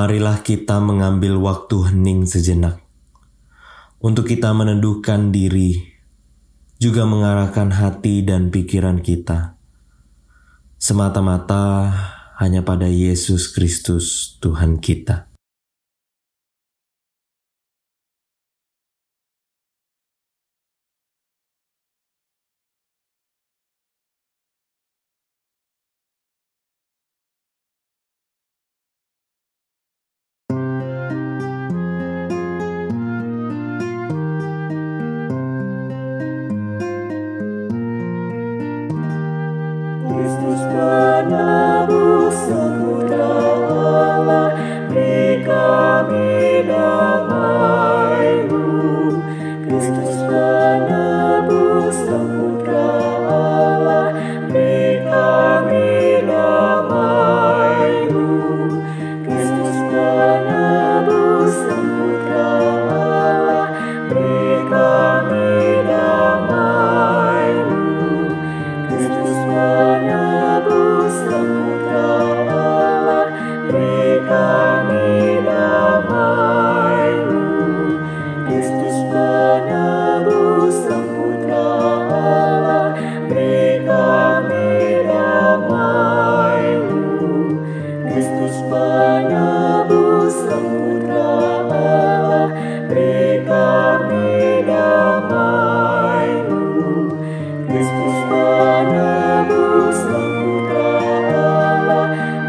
marilah kita mengambil waktu hening sejenak untuk kita meneduhkan diri, juga mengarahkan hati dan pikiran kita semata-mata hanya pada Yesus Kristus Tuhan kita. Kristus penebus samudra Allah, beri kami damai-Mu. Kristus penebus samudra Allah, beri kami damai-Mu. Kristus penebus samudra Allah, beri kami damai-Mu. Kristus penebus samudra Allah, beri kami damai-Mu. Kristus penebus samudra Allah, beri kami damai-Mu. Kristus penebus samudra Allah, beri kami damai-Mu. Kristus penebus samudra Allah, beri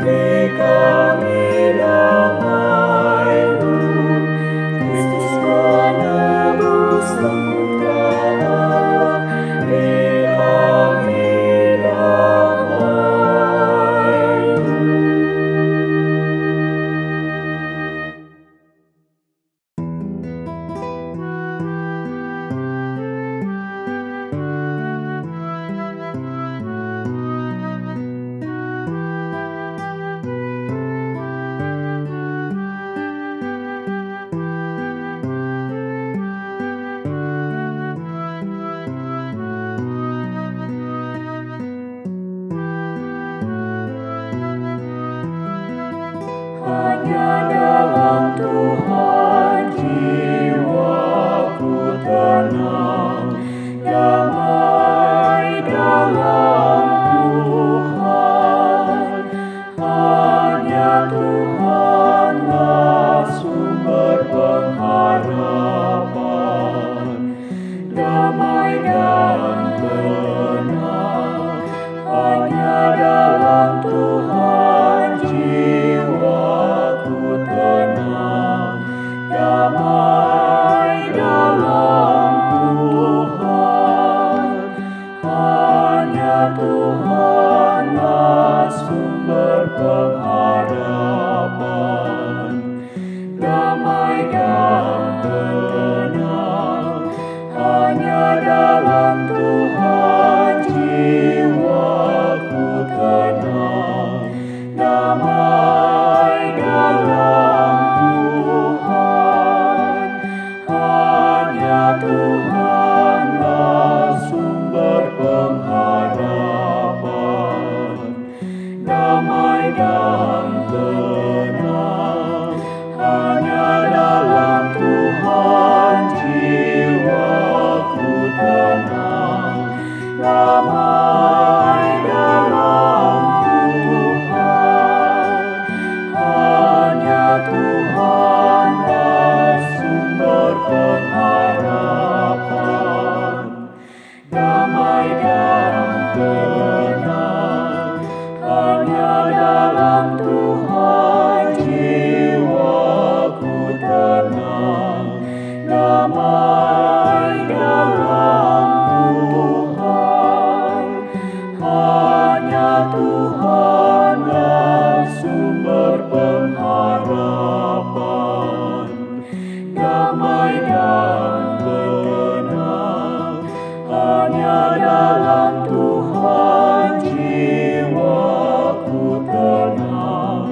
kami damai-Mu. Kristus penebus samudra Allah, beri kami hanya dalam Tuhan jiwaku tenang, damai dalam Tuhan. Hanya Tuhanlah sumber pengharapan, damai dan tenang. Hanya dalam Tuhan jiwaku tenang, damai dalam Tuhan. Hanya Tuhanlah sumber pengharapan, damai dan tenang. Hanya dalam Tuhan jiwaku tenang, damai dalam Tuhan. Hanya Tuhanlah sumber pengharapan, damai dan tenang. Hanya dalam Tuhan jiwaku tenang, damai dalam Tuhan. Hanya Tuhanlah sumber pengharapan, damai dan tenang. Hanya dalam Tuhan jiwaku tenang, damai dalam Tuhan. Hanya Tuhanlah sumber pengharapan, damai dan tenang. Hanya dalam Tuhan jiwaku tenang,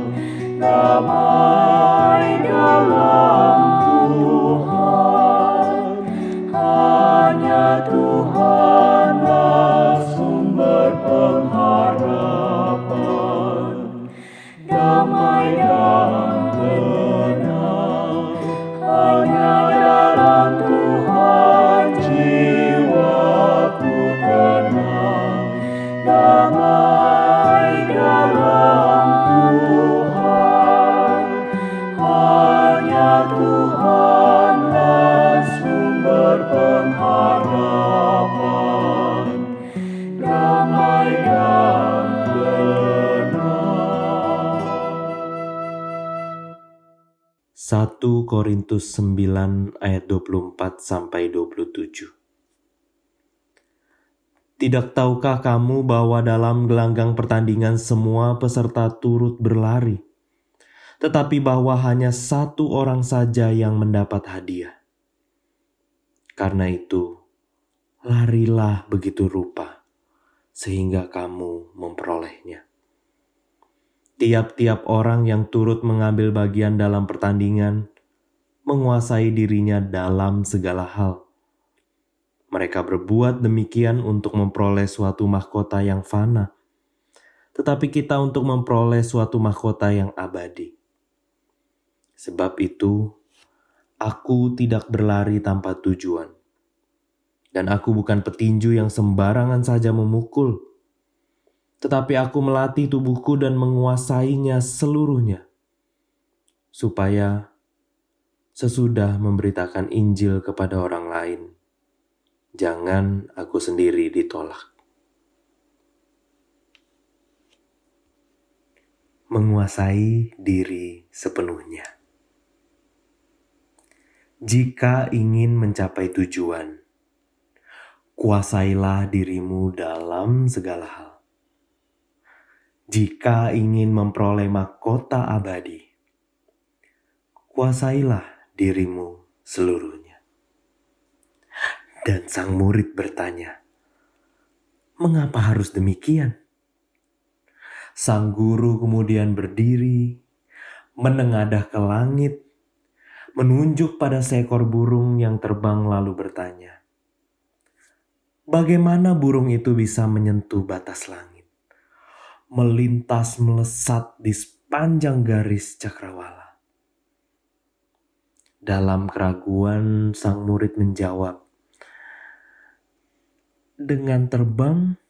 damai dalam Tuhan. Hanya Tuhanlah sumber pengharapan, damai dan tenang. 1 Korintus 9 ayat 24-27. Tidak tahukah kamu bahwa dalam gelanggang pertandingan semua peserta turut berlari, tetapi bahwa hanya satu orang saja yang mendapat hadiah? Karena itu, larilah begitu rupa, sehingga kamu memperolehnya. Tiap-tiap orang yang turut mengambil bagian dalam pertandingan menguasai dirinya dalam segala hal. Mereka berbuat demikian untuk memperoleh suatu mahkota yang fana, tetapi kita untuk memperoleh suatu mahkota yang abadi. Sebab itu, aku tidak berlari tanpa tujuan, dan aku bukan petinju yang sembarangan saja memukul, tetapi aku melatih tubuhku dan menguasainya seluruhnya, supaya sesudah memberitakan Injil kepada orang lain, jangan aku sendiri ditolak. Menguasai diri sepenuhnya. Jika ingin mencapai tujuan, kuasailah dirimu dalam segala hal. Jika ingin memperoleh mahkota abadi, kuasailah dirimu seluruhnya. Dan sang murid bertanya, "Mengapa harus demikian?" Sang guru kemudian berdiri, menengadah ke langit, menunjuk pada seekor burung yang terbang lalu bertanya, "Bagaimana burung itu bisa menyentuh batas langit, melintas melesat di sepanjang garis cakrawala?" Dalam keraguan, sang murid menjawab, "Dengan terbang,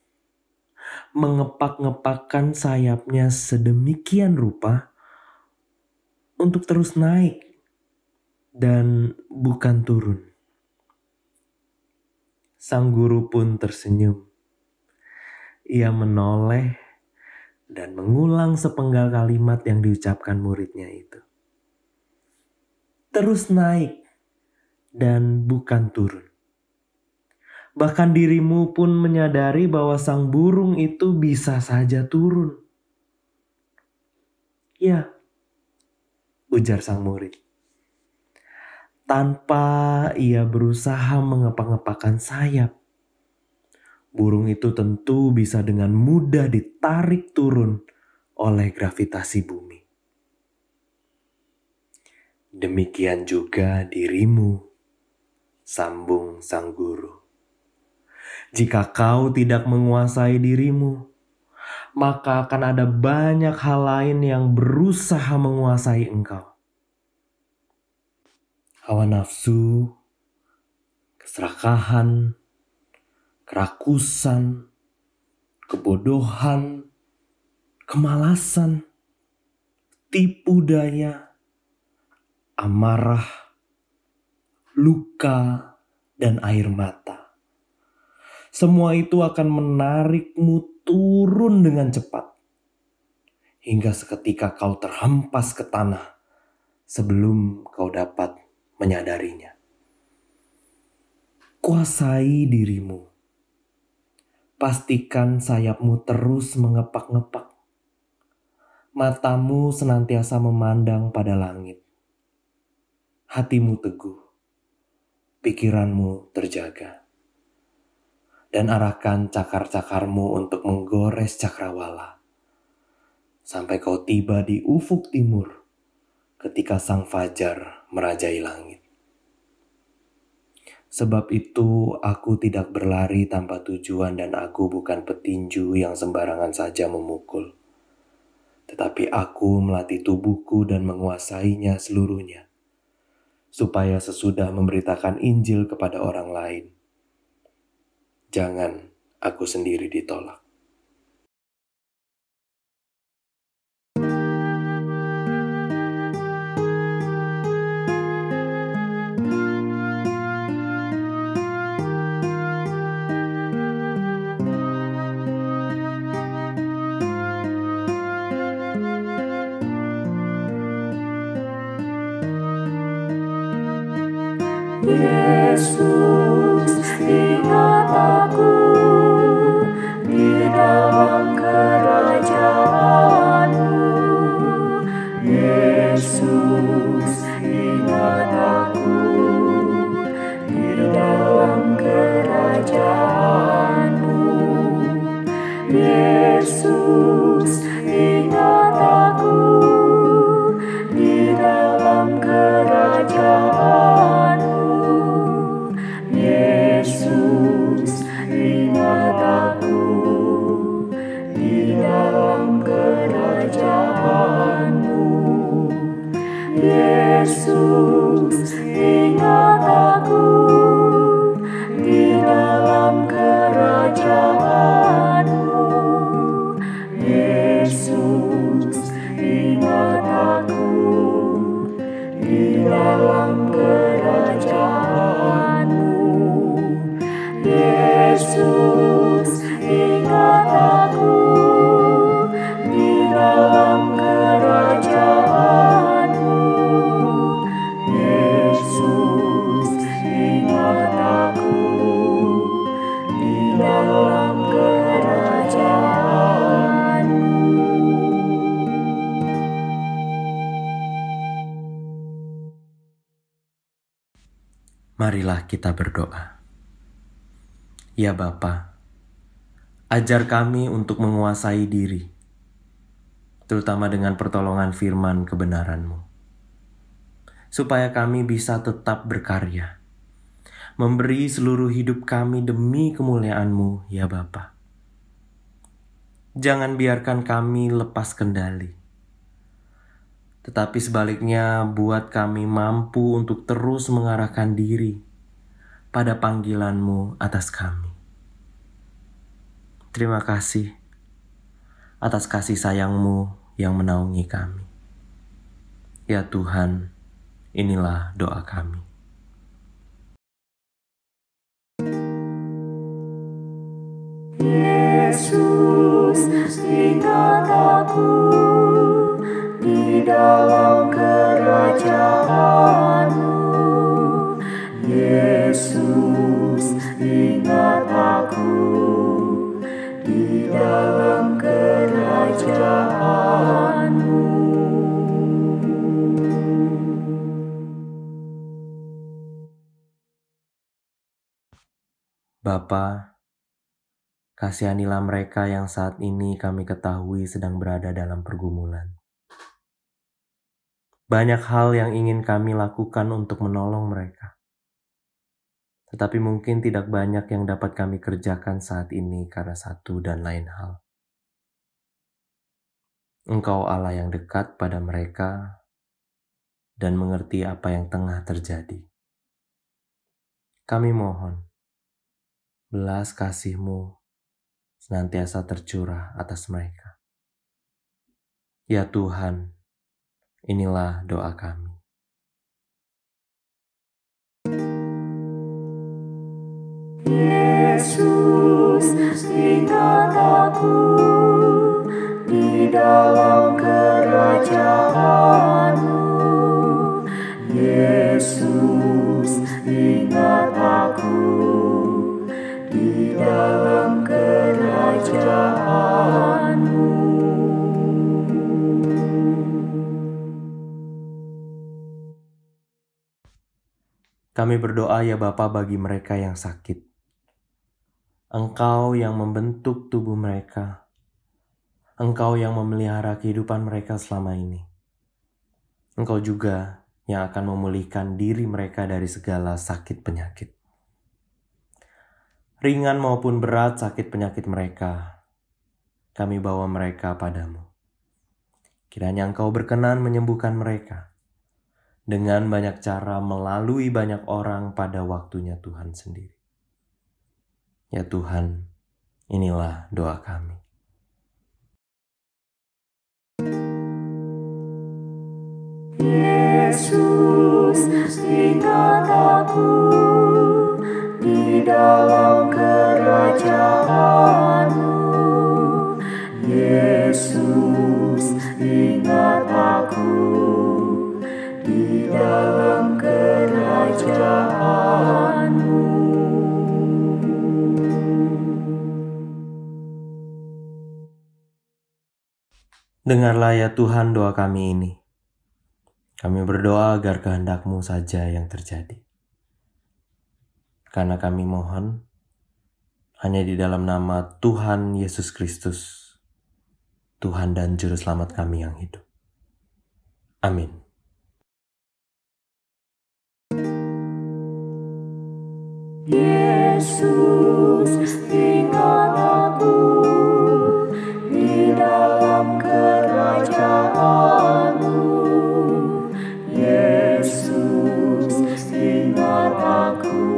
mengepak-ngepakkan sayapnya sedemikian rupa untuk terus naik dan bukan turun." Sang guru pun tersenyum. Ia menoleh dan mengulang sepenggal kalimat yang diucapkan muridnya itu. Terus naik dan bukan turun. Bahkan dirimu pun menyadari bahwa sang burung itu bisa saja turun. Ya, ujar sang murid. Tanpa ia berusaha mengepak-ngepakkan sayap, burung itu tentu bisa dengan mudah ditarik turun oleh gravitasi bumi. Demikian juga dirimu, sambung sang guru. Jika kau tidak menguasai dirimu, maka akan ada banyak hal lain yang berusaha menguasai engkau. Hawa nafsu, keserakahan, kerakusan, kebodohan, kemalasan, tipu daya, amarah, luka, dan air mata. Semua itu akan menarikmu turun dengan cepat, hingga seketika kau terhempas ke tanah sebelum kau dapat menyadarinya. Kuasai dirimu. Pastikan sayapmu terus mengepak-ngepak. Matamu senantiasa memandang pada langit. Hatimu teguh. Pikiranmu terjaga. Dan arahkan cakar-cakarmu untuk menggores cakrawala, sampai kau tiba di ufuk timur ketika sang fajar merajai langit. Sebab itu aku tidak berlari tanpa tujuan dan aku bukan petinju yang sembarangan saja memukul. Tetapi aku melatih tubuhku dan menguasainya seluruhnya, supaya sesudah memberitakan Injil kepada orang lain, jangan aku sendiri ditolak. Yesus, ingat aku di dalam kerajaan-Mu. Yesus, ingat aku di dalam kerajaan-Mu. Yesus, ingat aku di dalam kerajaan-Mu. Yesus, ingat aku di dalam kerajaan-Mu. Yesus, ingat aku di dalam kerajaan-Mu. Yesus, ingat aku di dalam kerajaan-Mu. Yesus, ingat aku di dalam kerajaan-Mu. Yesus, ingat aku di dalam kerajaan-Mu. Marilah kita berdoa. Ya Bapa, ajar kami untuk menguasai diri, terutama dengan pertolongan firman kebenaran-Mu, supaya kami bisa tetap berkarya, memberi seluruh hidup kami demi kemuliaan-Mu, ya Bapa. Jangan biarkan kami lepas kendali, tetapi sebaliknya buat kami mampu untuk terus mengarahkan diri pada panggilan-Mu atas kami. Terima kasih atas kasih sayang-Mu yang menaungi kami. Ya Tuhan, inilah doa kami. Yesus, ingat aku di dalam kerajaan-Mu. Yesus, ingat aku di dalam kerajaan-Mu. Bapa, kasihanilah mereka yang saat ini kami ketahui sedang berada dalam pergumulan. Banyak hal yang ingin kami lakukan untuk menolong mereka. Tetapi mungkin tidak banyak yang dapat kami kerjakan saat ini karena satu dan lain hal. Engkau Allah yang dekat pada mereka dan mengerti apa yang tengah terjadi. Kami mohon, belas kasih-Mu senantiasa tercurah atas mereka. Ya Tuhan, inilah doa kami. Yesus, ingat aku di dalam kerajaan-Mu. Yesus, ingat aku di dalam kerajaan-Mu. Kami berdoa ya Bapa bagi mereka yang sakit. Engkau yang membentuk tubuh mereka. Engkau yang memelihara kehidupan mereka selama ini. Engkau juga yang akan memulihkan diri mereka dari segala sakit penyakit. Ringan maupun berat sakit penyakit mereka, kami bawa mereka padamu. Kiranya Engkau berkenan menyembuhkan mereka dengan banyak cara melalui banyak orang pada waktunya Tuhan sendiri. Ya Tuhan, inilah doa kami. Yesus, ingat aku di dalam kerajaan-Mu. Yesus, ingat aku di dalam kerajaan-Mu. Dengarlah ya Tuhan doa kami ini. Kami berdoa agar kehendak-Mu saja yang terjadi. Karena kami mohon hanya di dalam nama Tuhan Yesus Kristus, Tuhan dan Juru Selamat kami yang hidup. Amin. Yesus, ingat aku di dalam kerajaan-Mu. Yesus, ingat aku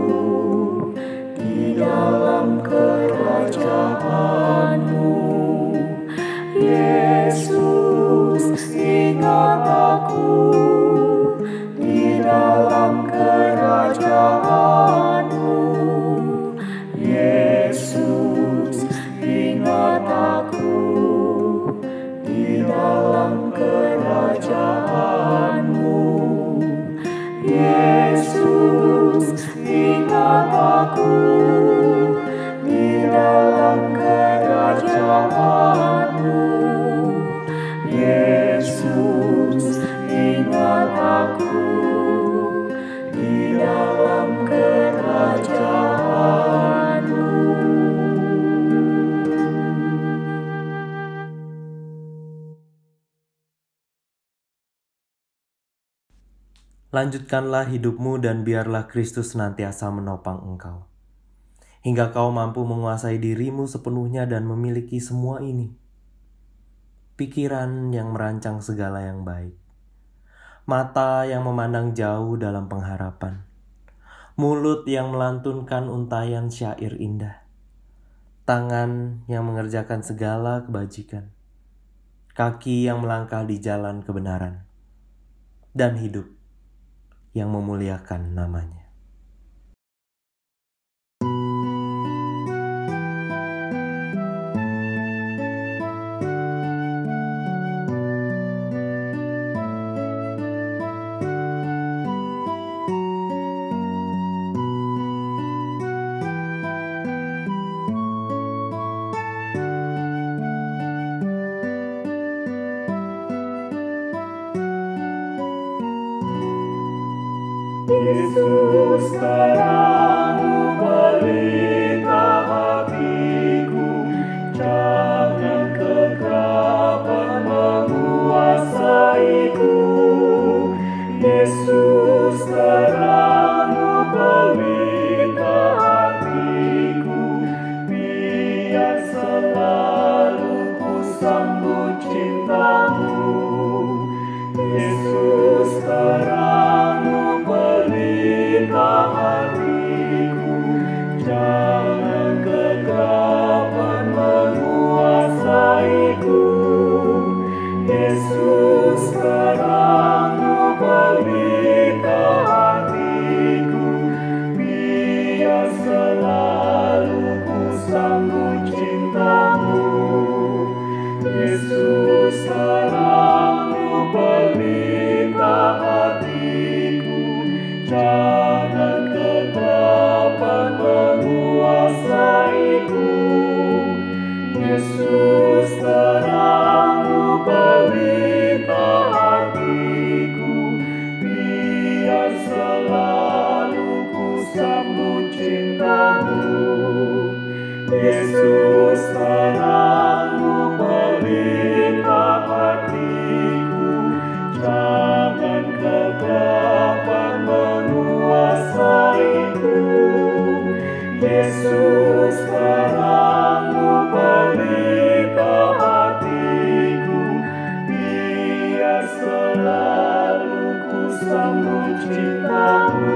di dalam kerajaan-Mu. Yesus, ingat aku di dalam kerajaan-Mu. Yesus, ingat aku di dalam kerajaan-Mu. Yesus, ingat aku di dalam kerajaan-Mu. Yesus, ingat aku di dalam kerajaan-Mu. Lanjutkanlah hidupmu dan biarlah Kristus senantiasa menopang engkau, hingga kau mampu menguasai dirimu sepenuhnya dan memiliki semua ini. Pikiran yang merancang segala yang baik, mata yang memandang jauh dalam pengharapan, mulut yang melantunkan untayan syair indah, tangan yang mengerjakan segala kebajikan, kaki yang melangkah di jalan kebenaran, dan hidup yang memuliakan namanya. Yesus, terang pelita hatiku, jangan kegelapan menguasaiku. Yesus, terang pelita hatiku, biar selalu ku sambut cinta-Mu. Yesus, terang pelita hatiku, jangan kegelapan menguasaiku. Yesus, terang pelita hatiku, biar selalu ku sambut cinta-Mu. Yesus, terang pelita hatiku, jangan kegelapan menguasaiku. Yesus, terang pelita hatiku, biar selalu ku sambut cinta-Mu. Yesus, terang pelita hatiku, jangan kegelapan menguasaiku. Yesus, terang pelita hatiku, biar selalu ku sambut cinta-Mu.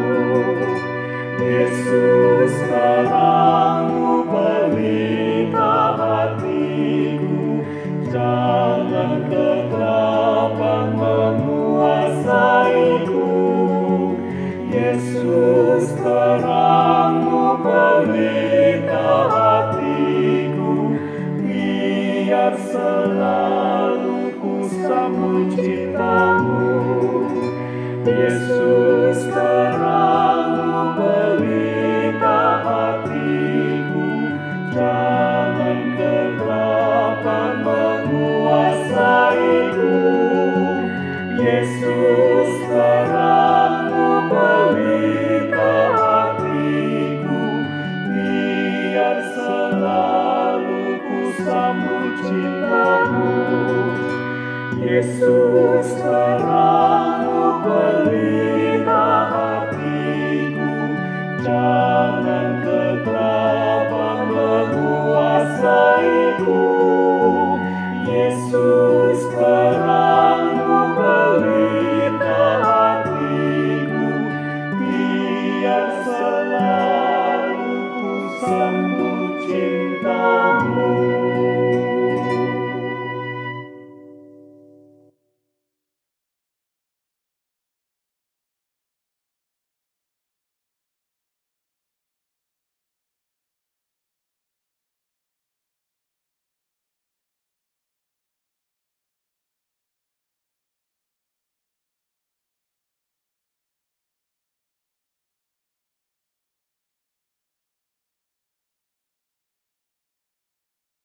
Yesus, terang pelita hatiku, jangan kegelapan menguasaiku. Yesus, terang pelita hatiku, biar selalu ku sambut cinta-Mu. Yesus, terang pelita hatiku, jangan kegelapan menguasai. sambut cintamu. Yesus terangmu pelita hatiku.